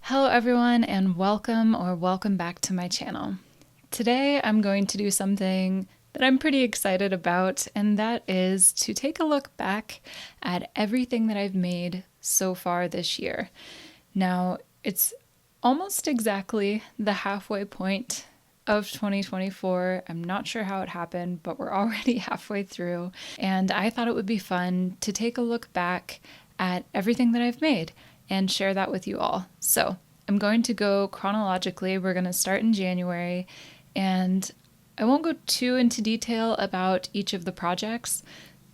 Hello everyone and welcome back to my channel. Today I'm going to do something that I'm pretty excited about, and that is to take a look back at everything that I've made so far this year. Now, it's almost exactly the halfway point of 2024. I'm not sure how it happened, but we're already halfway through, and I thought it would be fun to take a look back at everything that I've made and share that with you all. So I'm going to go chronologically. We're going to start in January, and I won't go too into detail about each of the projects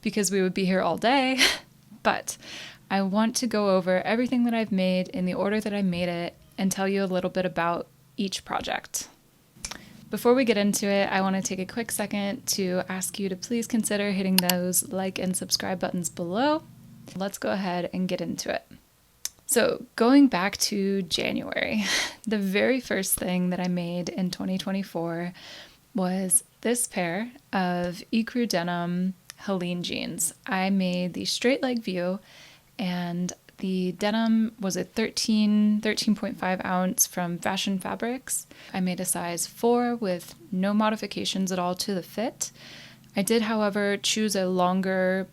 because we would be here all day, but I want to go over everything that I've made in the order that I made it and tell you a little bit about each project. Before we get into it, I want to take a quick second to ask you to please consider hitting those like and subscribe buttons below. Let's go ahead and get into it. So going back to January, the very first thing that I made in 2024 was this pair of ecru denim Helene jeans. I made the straight leg view, and the denim was a 13.5 ounce from Fashion Fabrics. I made a size 4 with no modifications at all to the fit. I did, however, choose a longer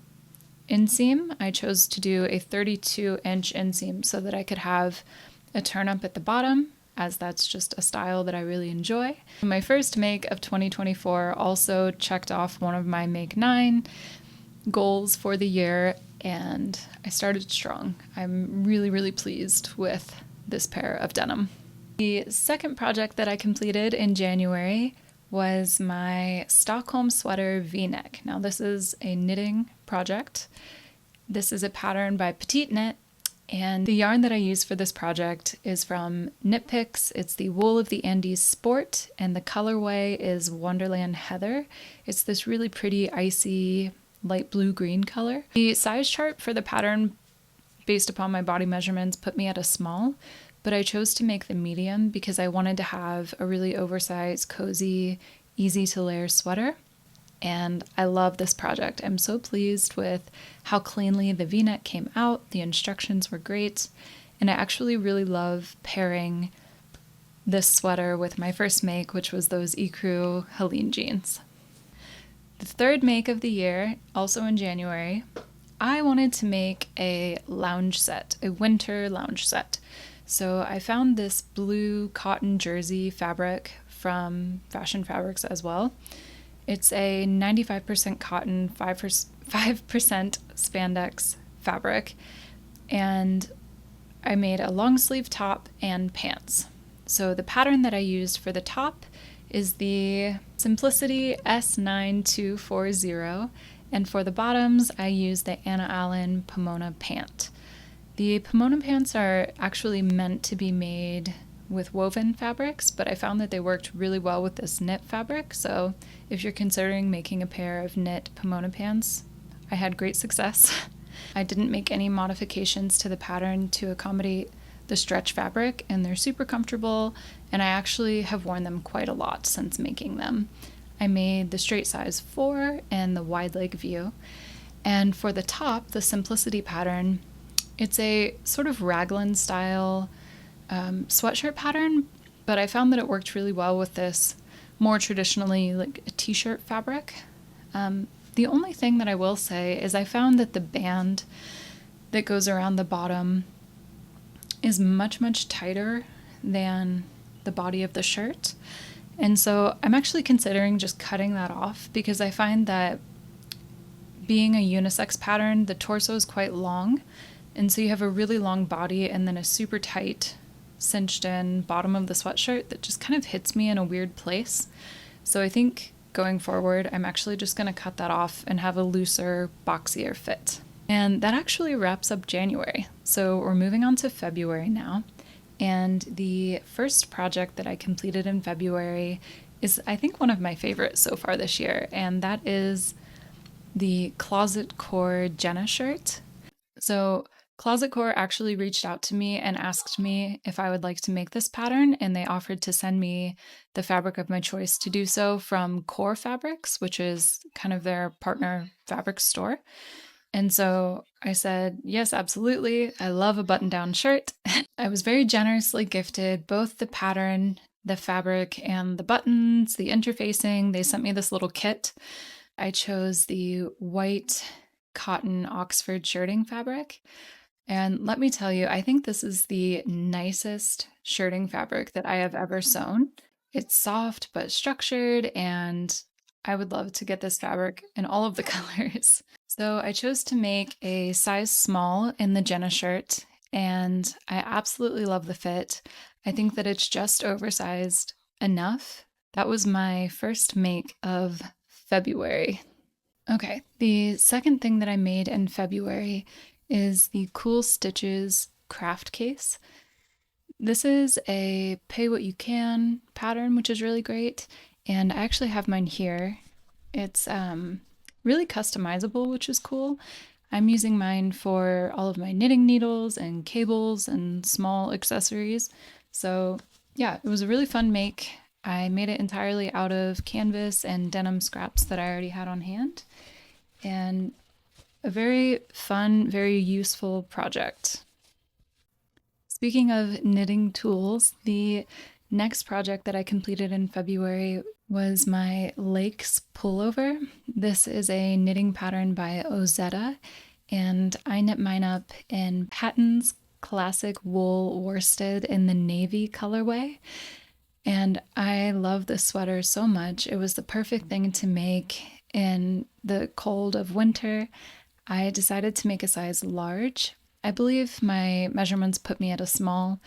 inseam. I chose to do a 32-inch inseam so that I could have a turn up at the bottom, as that's just a style that I really enjoy. My first make of 2024 also checked off one of my Make 9 goals for the year, and I started strong. I'm really pleased with this pair of denim. The second project that I completed in January was my Stockholm sweater V-neck. Now this is a knitting project. This is a pattern by Petite Knit, and the yarn that I use for this project is from Knit Picks. It's the Wool of the Andes Sport, and the colorway is Wonderland Heather. It's this really pretty icy light blue-green color. The size chart for the pattern based upon my body measurements put me at a small, but I chose to make the medium because I wanted to have a really oversized, cozy, easy to layer sweater. And I love this project. I'm so pleased with how cleanly the V-neck came out. The instructions were great, and I actually really love pairing this sweater with my first make, which was those ecru Helene jeans. The third make of the year, also in January, I wanted to make a lounge set, a winter lounge set. So I found this blue cotton jersey fabric from Fashion Fabrics as well. It's a 95% cotton, 5% spandex fabric, and I made a long sleeve top and pants. So the pattern that I used for the top is the Simplicity S9240, and for the bottoms I used the Anna Allen Pomona pant. The Pomona pants are actually meant to be made with woven fabrics, but I found that they worked really well with this knit fabric, so if you're considering making a pair of knit Pomona pants, I had great success. I didn't make any modifications to the pattern to accommodate the stretch fabric, and they're super comfortable, and I actually have worn them quite a lot since making them. I made the straight size 4 and the wide leg view, and for the top, the Simplicity pattern, it's a sort of raglan style sweatshirt pattern, but I found that it worked really well with this more traditionally like a t-shirt fabric. The only thing that I will say is I found that the band that goes around the bottom is much tighter than the body of the shirt, and so I'm actually considering just cutting that off because I find that being a unisex pattern, the torso is quite long, and so you have a really long body and then a super tight cinched in bottom of the sweatshirt that just kind of hits me in a weird place. So I think going forward, I'm actually just going to cut that off and have a looser, boxier fit. And that actually wraps up January. So we're moving on to February now. And the first project that I completed in February is, I think, one of my favorites so far this year. And that is the Closet Core Jenna shirt. So Closet Core actually reached out to me and asked me if I would like to make this pattern, and they offered to send me the fabric of my choice to do so from Core Fabrics, which is kind of their partner fabric store. And so I said, yes, absolutely. I love a button down shirt. I was very generously gifted both the pattern, the fabric, and the buttons, the interfacing. They sent me this little kit. I chose the white cotton Oxford shirting fabric. And let me tell you, I think this is the nicest shirting fabric that I have ever sewn. It's soft but structured, and I would love to get this fabric in all of the colors. So I chose to make a size small in the Jenna shirt, and I absolutely love the fit. I think that it's just oversized enough. That was my first make of February. Okay, the second thing that I made in February is the Cool Stitches craft case. This is a pay what you can pattern, which is really great. And I actually have mine here. It's really customizable, which is cool. I'm using mine for all of my knitting needles and cables and small accessories. So, yeah, it was a really fun make. I made it entirely out of canvas and denim scraps that I already had on hand. And a very fun, very useful project. Speaking of knitting tools, the next project that I completed in February was my Lakes pullover. This is a knitting pattern by Ozetta, and I knit mine up in Patton's classic wool worsted in the navy colorway. And I love this sweater so much. It was the perfect thing to make in the cold of winter. I decided to make a size large. I believe my measurements put me at a small,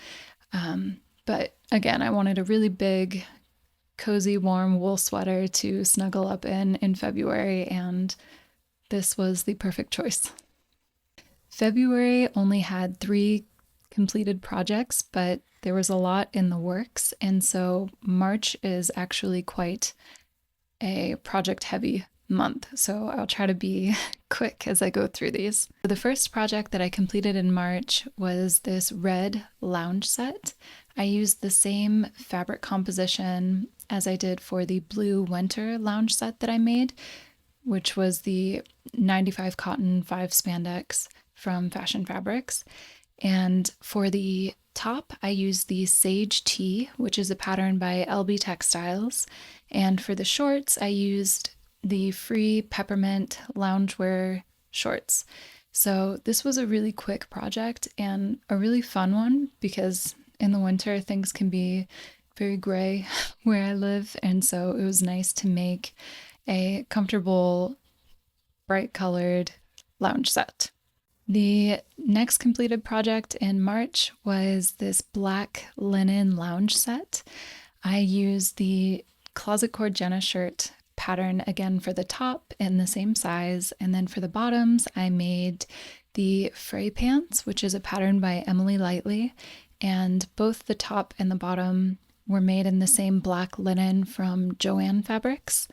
but again, I wanted a really big, cozy, warm wool sweater to snuggle up in February, and this was the perfect choice. February only had 3 completed projects, but there was a lot in the works, and so March is actually quite a project heavy month, so I'll try to be quick as I go through these. The first project that I completed in March was this red lounge set. I used the same fabric composition as I did for the blue winter lounge set that I made, which was the 95 cotton 5 spandex from Fashion Fabrics. And for the top, I used the Sage Tea, which is a pattern by LB Textiles. And for the shorts, I used the Free Peppermint loungewear shorts. So this was a really quick project and a really fun one because in the winter things can be very gray where I live, and so it was nice to make a comfortable, bright colored lounge set. The next completed project in March was this black linen lounge set. I used the Closet Cord Jenna shirt pattern again for the top in the same size, and then for the bottoms I made the fray pants, which is a pattern by Emily Lightly, and both the top and the bottom were made in the same black linen from Joann Fabrics.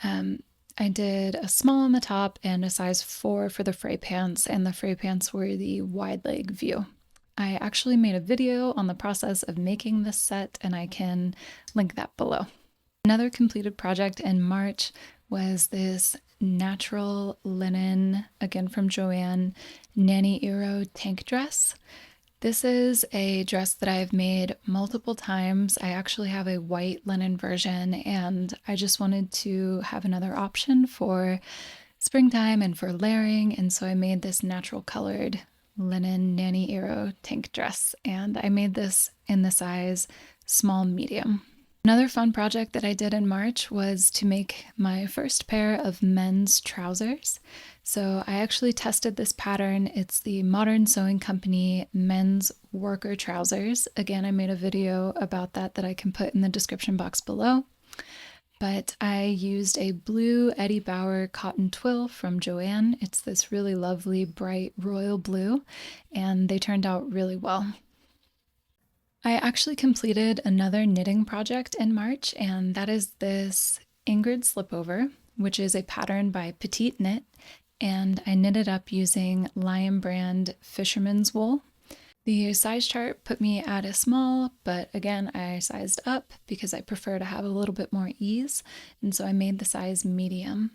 I did a small on the top and a size 4 for the fray pants, and the fray pants were the wide leg view. I actually made a video on the process of making this set, and I can link that below. Another completed project in March was this natural linen, again from Joann, Nanny Eero tank dress. This is a dress that I've made multiple times. I actually have a white linen version, and I just wanted to have another option for springtime and for layering, and so I made this natural colored linen Nanny Eero tank dress, and I made this in the size small medium. Another fun project that I did in March was to make my first pair of men's trousers. So I actually tested this pattern. It's the Modern Sewing Company men's worker trousers. Again, I made a video about that I can put in the description box below. But I used a blue Eddie Bauer cotton twill from Joann. It's this really lovely bright royal blue, and they turned out really well. I actually completed another knitting project in March, and that is this Ingrid slipover, which is a pattern by Petite Knit, and I knitted up using Lion brand Fisherman's wool. The size chart put me at a small, but again, I sized up because I prefer to have a little bit more ease, and so I made the size medium.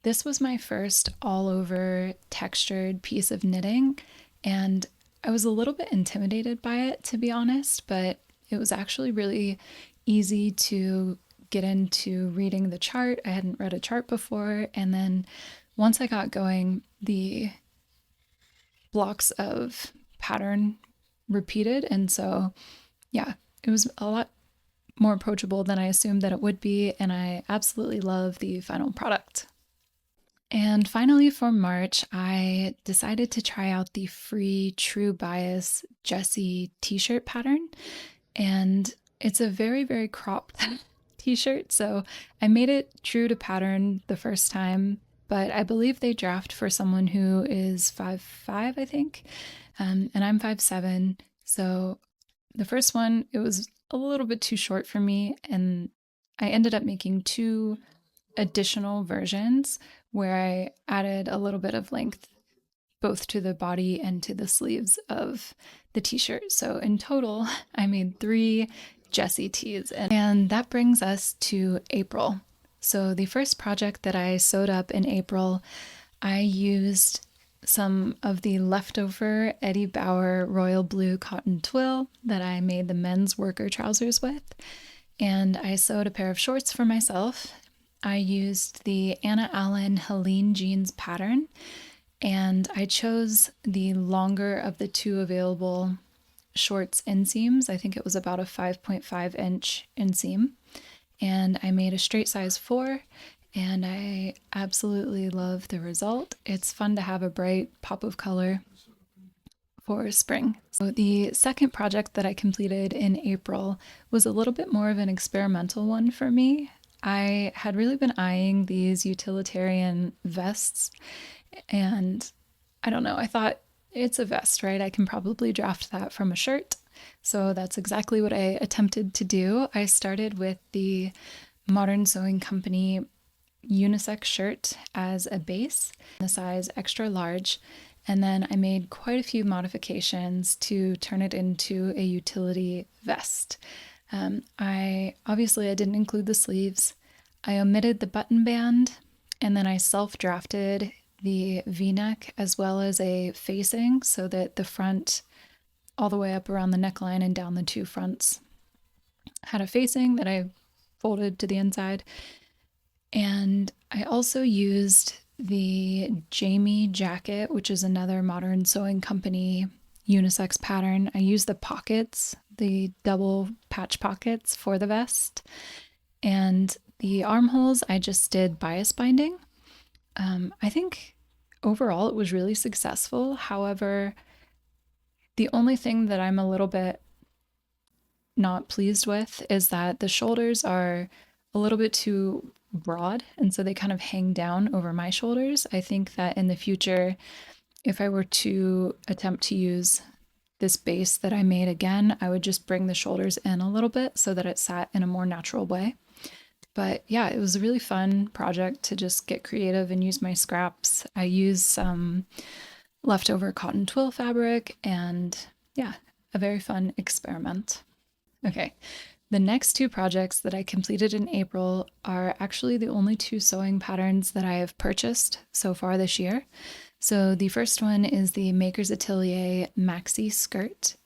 This was my first all over textured piece of knitting, and I was a little bit intimidated by it, to be honest, but it was actually really easy to get into reading the chart. I hadn't read a chart before, and then once I got going, the blocks of pattern repeated, and so yeah, it was a lot more approachable than I assumed that it would be, and I absolutely love the final product. And finally, for March, I decided to try out the free True Bias Jessie t-shirt pattern. And it's a very, very cropped t-shirt. So I made it true to pattern the first time, but I believe they draft for someone who is 5'5", I think. And I'm 5'7". So the first one, it was a little bit too short for me. And I ended up making 2 additional versions where I added a little bit of length both to the body and to the sleeves of the t-shirt. So in total, I made 3 Jessie tees. And that brings us to April. So the first project that I sewed up in April, I used some of the leftover Eddie Bauer royal blue cotton twill that I made the men's worker trousers with. And I sewed a pair of shorts for myself. I used the Anna Allen Helene jeans pattern, and I chose the longer of the 2 available shorts inseams. I think it was about a 5.5 inch inseam. And I made a straight size 4, and I absolutely love the result. It's fun to have a bright pop of color for spring. So the second project that I completed in April was a little bit more of an experimental one for me. I had really been eyeing these utilitarian vests, and I don't know, I thought it's a vest, right? I can probably draft that from a shirt. So that's exactly what I attempted to do. I started with the Modern Sewing Company unisex shirt as a base, the size extra large, and then I made quite a few modifications to turn it into a utility vest. I didn't include the sleeves. I omitted the button band, and then I self-drafted the V-neck as well as a facing so that the front all the way up around the neckline and down the 2 fronts had a facing that I folded to the inside. And I also used the Jamie jacket, which is another Modern Sewing Company unisex pattern. I used the pockets, the double patch pockets for the vest, and the armholes I just did bias binding. I think overall it was really successful. However, the only thing that I'm a little bit not pleased with is that the shoulders are a little bit too broad, and so they kind of hang down over my shoulders. I think that in the future, if I were to attempt to use this base that I made again, I would just bring the shoulders in a little bit so that it sat in a more natural way. But yeah, it was a really fun project to just get creative and use my scraps. I used some leftover cotton twill fabric, and yeah, a very fun experiment. Okay, the next 2 projects that I completed in April are actually the only 2 sewing patterns that I have purchased so far this year. So the first one is the Maker's Atelier maxi skirt,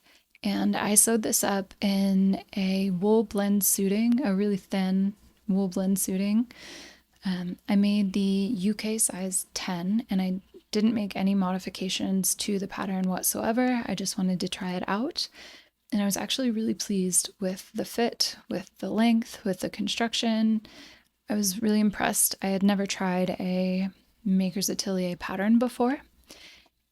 and I sewed this up in a wool blend suiting, a really thin wool blend suiting. I made the UK size 10, and I didn't make any modifications to the pattern whatsoever. I just wanted to try it out. And I was actually really pleased with the fit, with the length, with the construction. I was really impressed. I had never tried a Maker's Atelier pattern before.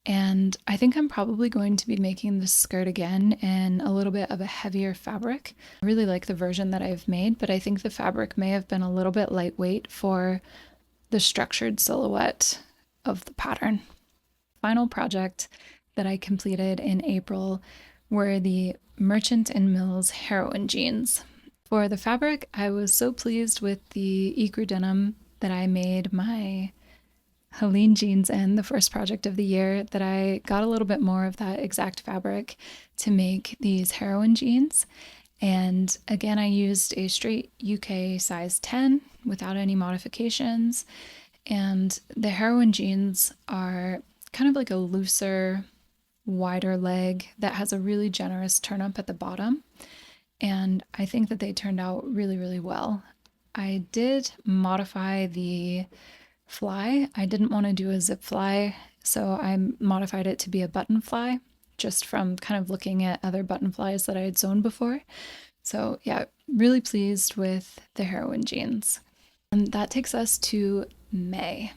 And I think I'm probably going to be making this skirt again in a little bit of a heavier fabric. I really like the version that I've made, but I think the fabric may have been a little bit lightweight for the structured silhouette of the pattern. Final project that I completed in April were the Merchant and Mills heroin jeans. For the fabric, I was so pleased with the ecru denim that I made my Helene jeans in, the first project of the year, that I got a little bit more of that exact fabric to make these heroin jeans. And again, I used a straight UK size 10 without any modifications. And the heroin jeans are kind of like a looser, wider leg that has a really generous turn up at the bottom. And I think that they turned out really, really well. I did modify the fly. I didn't want to do a zip fly, so I modified it to be a button fly, just from kind of looking at other button flies that I had sewn before. So yeah, really pleased with the heroin jeans. And that takes us to May.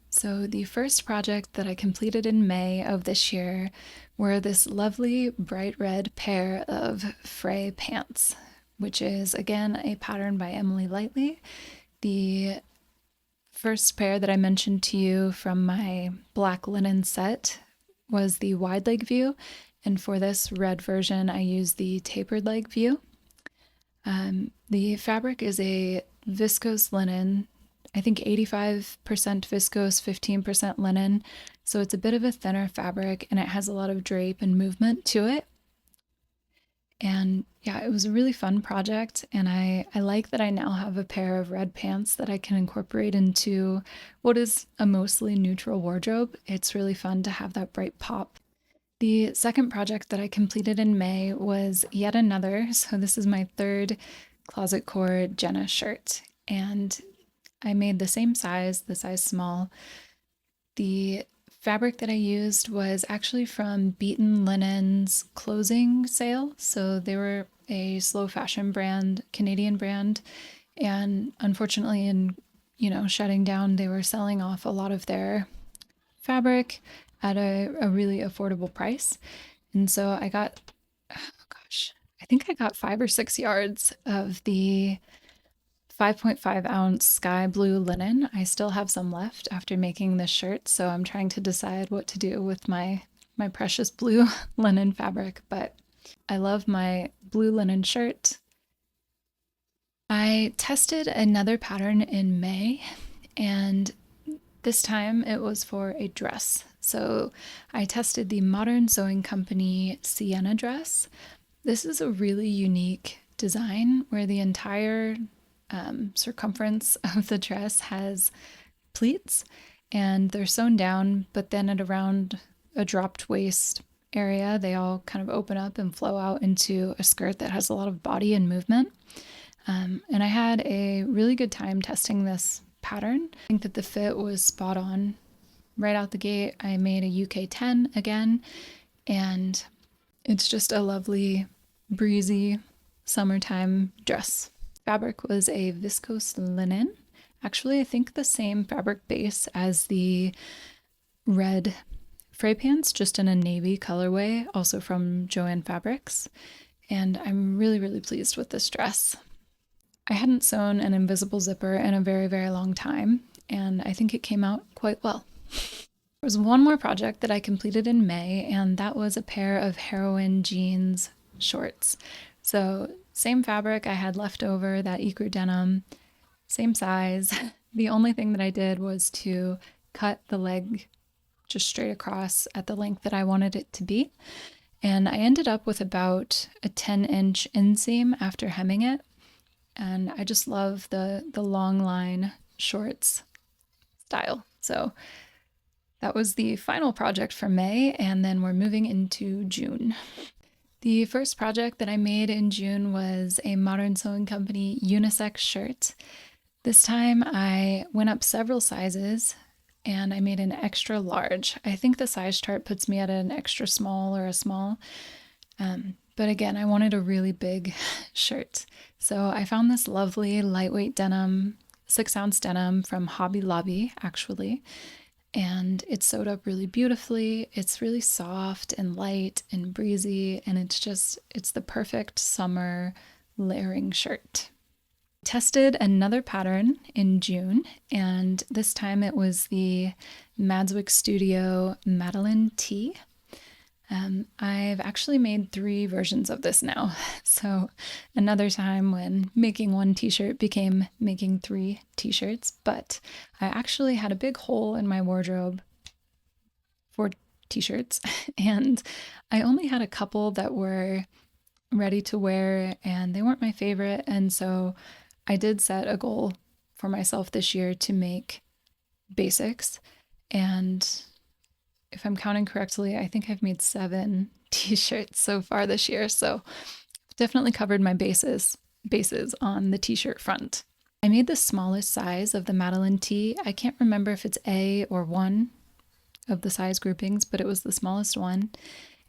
So the first project that I completed in May of this year were this lovely bright red pair of fray pants, which is again a pattern by Emily Lightly. The first pair that I mentioned to you from my black linen set was the wide leg view, and for this red version I used the tapered leg view. The fabric is a viscose linen, I think 85% viscose, 15% linen. So it's a bit of a thinner fabric and it has a lot of drape and movement to it. And yeah, it was a really fun project. And I like that I now have a pair of red pants that I can incorporate into what is a mostly neutral wardrobe. It's really fun to have that bright pop. The second project that I completed in May was yet another. So this is my third Closet Core Jenna shirt. And I made the same size, the size small. The fabric that I used was actually from Beaten Linen's closing sale. So they were a slow fashion brand, Canadian brand. And unfortunately, in shutting down, they were selling off a lot of their fabric at a really affordable price. And so I got, oh gosh, I think I got 5 or 6 yards of the 5.5 ounce sky blue linen. I still have some left after making this shirt, so I'm trying to decide what to do with my precious blue linen fabric, but I love my blue linen shirt. I tested another pattern in May, and this time it was for a dress. So I tested the Modern Sewing Company Sienna dress. This is a really unique design where the entire circumference of the dress has pleats and they're sewn down, but then at around a dropped waist area, they all kind of open up and flow out into a skirt that has a lot of body and movement. And I had a really good time testing this pattern. I think that the fit was spot on right out the gate. I made a UK 10 again, and it's just a lovely, breezy summertime dress. Fabric was a viscose linen. Actually, I think the same fabric base as the red fray pants, just in a navy colorway, also from Joann Fabrics. And I'm really, really pleased with this dress. I hadn't sewn an invisible zipper in a very, very long time, and I think it came out quite well. There was one more project that I completed in May, and that was a pair of heroin jeans shorts. So same fabric I had left over, that ecru denim, same size. The only thing that I did was to cut the leg just straight across at the length that I wanted it to be. And I ended up with about a 10-inch inseam after hemming it. And I just love the long line shorts style. So that was the final project for May, and then we're moving into June. The first project that I made in June was a Modern Sewing Company unisex shirt. This time I went up several sizes and I made an extra large. I think the size chart puts me at an extra small or a small. But again, I wanted a really big shirt. So I found this lovely lightweight denim, 6-ounce denim from Hobby Lobby, actually. And it's sewed up really beautifully. It's really soft and light and breezy, and it's the perfect summer layering shirt. Tested another pattern in June, and this time it was the Madswick Studio Madeline T. I've actually made 3 versions of this now. So another time when making one t-shirt became making 3 t-shirts, but I actually had a big hole in my wardrobe for t-shirts, and I only had a couple that were ready to wear, and they weren't my favorite, and so I did set a goal for myself this year to make basics. And if I'm counting correctly, I think I've made 7 t-shirts so far this year. So I've definitely covered my bases on the t-shirt front. I made the smallest size of the Madeline tee. I can't remember if it's A or 1 of the size groupings, but it was the smallest one.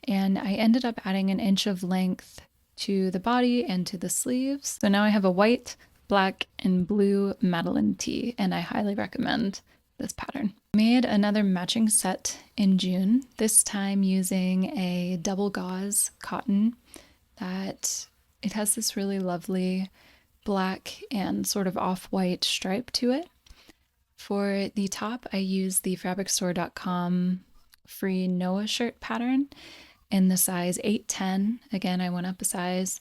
And I ended up adding an inch of length to the body and to the sleeves. So now I have a white, black, and blue Madeline tee, and I highly recommend this pattern. I made another matching set in June, this time using a double gauze cotton that it has this really lovely black and sort of off-white stripe to it. For the top, I used the fabricstore.com free Noah shirt pattern in the size 8-10. Again, I went up a size,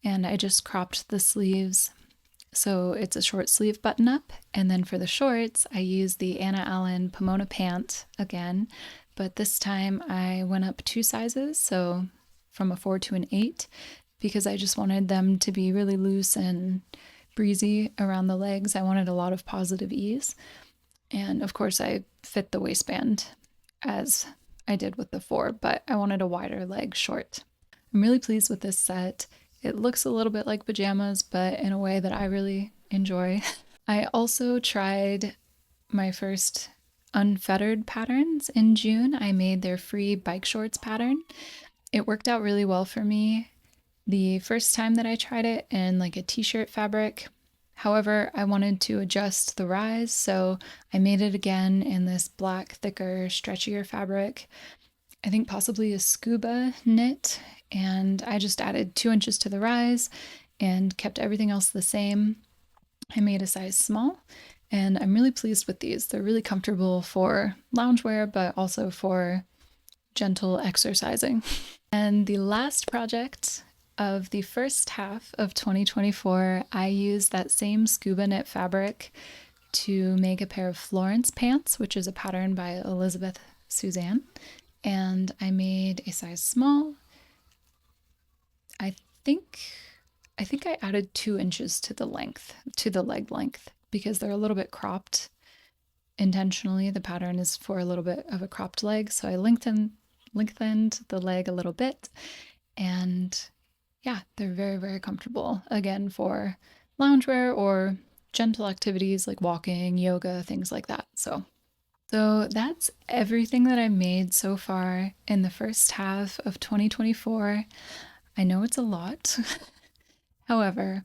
and I just cropped the sleeves so it's a short sleeve button up. And then for the shorts, I used the Anna Allen Pomona pant again, but this time I went up 2 sizes, so from a 4 to an 8, because I just wanted them to be really loose and breezy around the legs. I wanted a lot of positive ease. And of course, I fit the waistband as I did with the 4, but I wanted a wider leg short. I'm really pleased with this set. It looks a little bit like pajamas, but in a way that I really enjoy. I also tried my first unfettered patterns in June. I made their free bike shorts pattern. It worked out really well for me the first time that I tried it in like a t-shirt fabric. However, I wanted to adjust the rise, so I made it again in this black, thicker, stretchier fabric. I think possibly a scuba knit, and I just added 2 inches to the rise and kept everything else the same. I made a size small, and I'm really pleased with these. They're really comfortable for loungewear, but also for gentle exercising. And the last project of the first half of 2024, I used that same scuba knit fabric to make a pair of Florence pants, which is a pattern by Elizabeth Suzanne. And I made a size small. I think I added 2 inches to the leg length, because they're a little bit cropped intentionally. The pattern is for a little bit of a cropped leg, so I lengthened the leg a little bit, and yeah, they're very, very comfortable, again, for loungewear or gentle activities like walking, yoga, things like that. So that's everything that I made so far in the first half of 2024. I know it's a lot. However,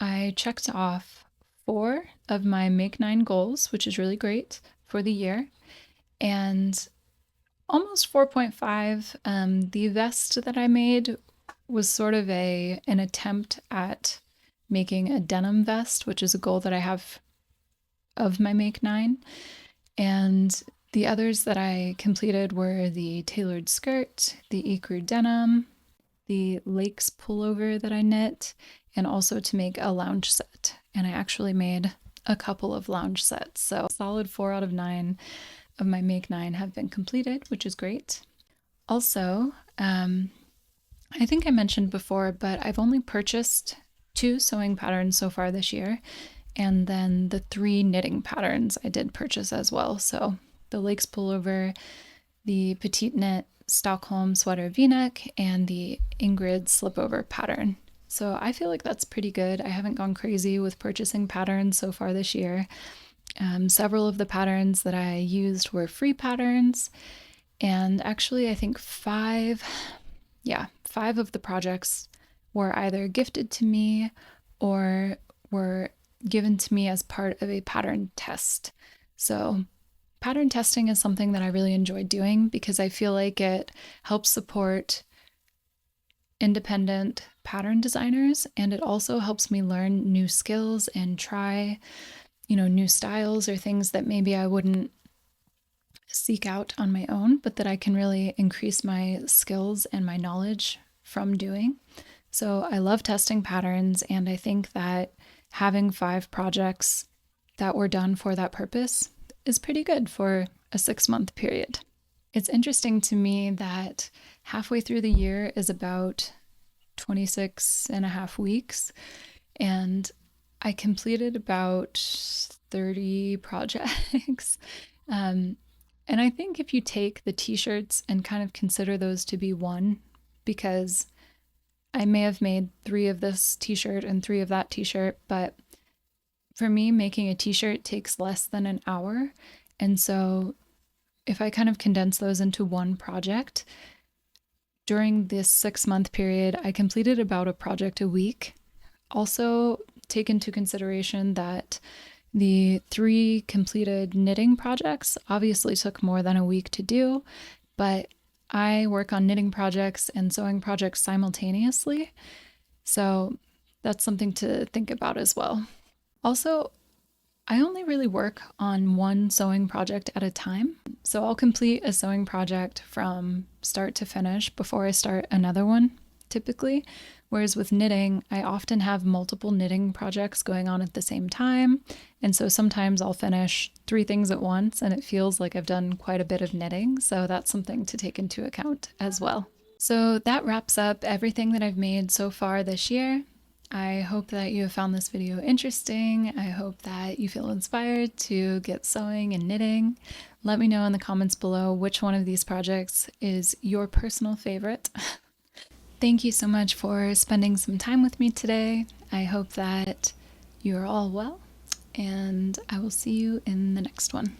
I checked off 4 of my Make 9 goals, which is really great for the year, and almost 4.5. The vest that I made was sort of an attempt at making a denim vest, which is a goal that I have of my Make 9. And the others that I completed were the tailored skirt, the ecru denim, the Lakes pullover that I knit, and also to make a lounge set. And I actually made a couple of lounge sets. So a solid 4 out of 9 of my Make 9 have been completed, which is great. Also, I think I mentioned before, but I've only purchased 2 sewing patterns so far this year. And then the 3 knitting patterns I did purchase as well. So the Lakes pullover, the Petite Knit Stockholm sweater v-neck, and the Ingrid slipover pattern. So I feel like that's pretty good. I haven't gone crazy with purchasing patterns so far this year. Several of the patterns that I used were free patterns, and actually I think 5 of the projects were either gifted to me or were given to me as part of a pattern test. So pattern testing is something that I really enjoy doing because I feel like it helps support independent pattern designers, and it also helps me learn new skills and try, new styles or things that maybe I wouldn't seek out on my own, but that I can really increase my skills and my knowledge from doing. So I love testing patterns, and I think that having 5 projects that were done for that purpose is pretty good for a 6-month period. It's interesting to me that halfway through the year is about 26 and a half weeks, and I completed about 30 projects. And I think if you take the t-shirts and kind of consider those to be one, because I may have made 3 of this t-shirt and 3 of that t-shirt, but for me, making a t-shirt takes less than an hour. And so if I kind of condense those into one project, during this 6-month period, I completed about a project a week. Also, take into consideration that the 3 completed knitting projects obviously took more than a week to do, but I work on knitting projects and sewing projects simultaneously. So that's something to think about as well. Also, I only really work on one sewing project at a time. So I'll complete a sewing project from start to finish before I start another one, typically. Whereas with knitting, I often have multiple knitting projects going on at the same time. And so sometimes I'll finish 3 things at once and it feels like I've done quite a bit of knitting. So that's something to take into account as well. So that wraps up everything that I've made so far this year. I hope that you have found this video interesting. I hope that you feel inspired to get sewing and knitting. Let me know in the comments below which one of these projects is your personal favorite. Thank you so much for spending some time with me today. I hope that you are all well, and I will see you in the next one.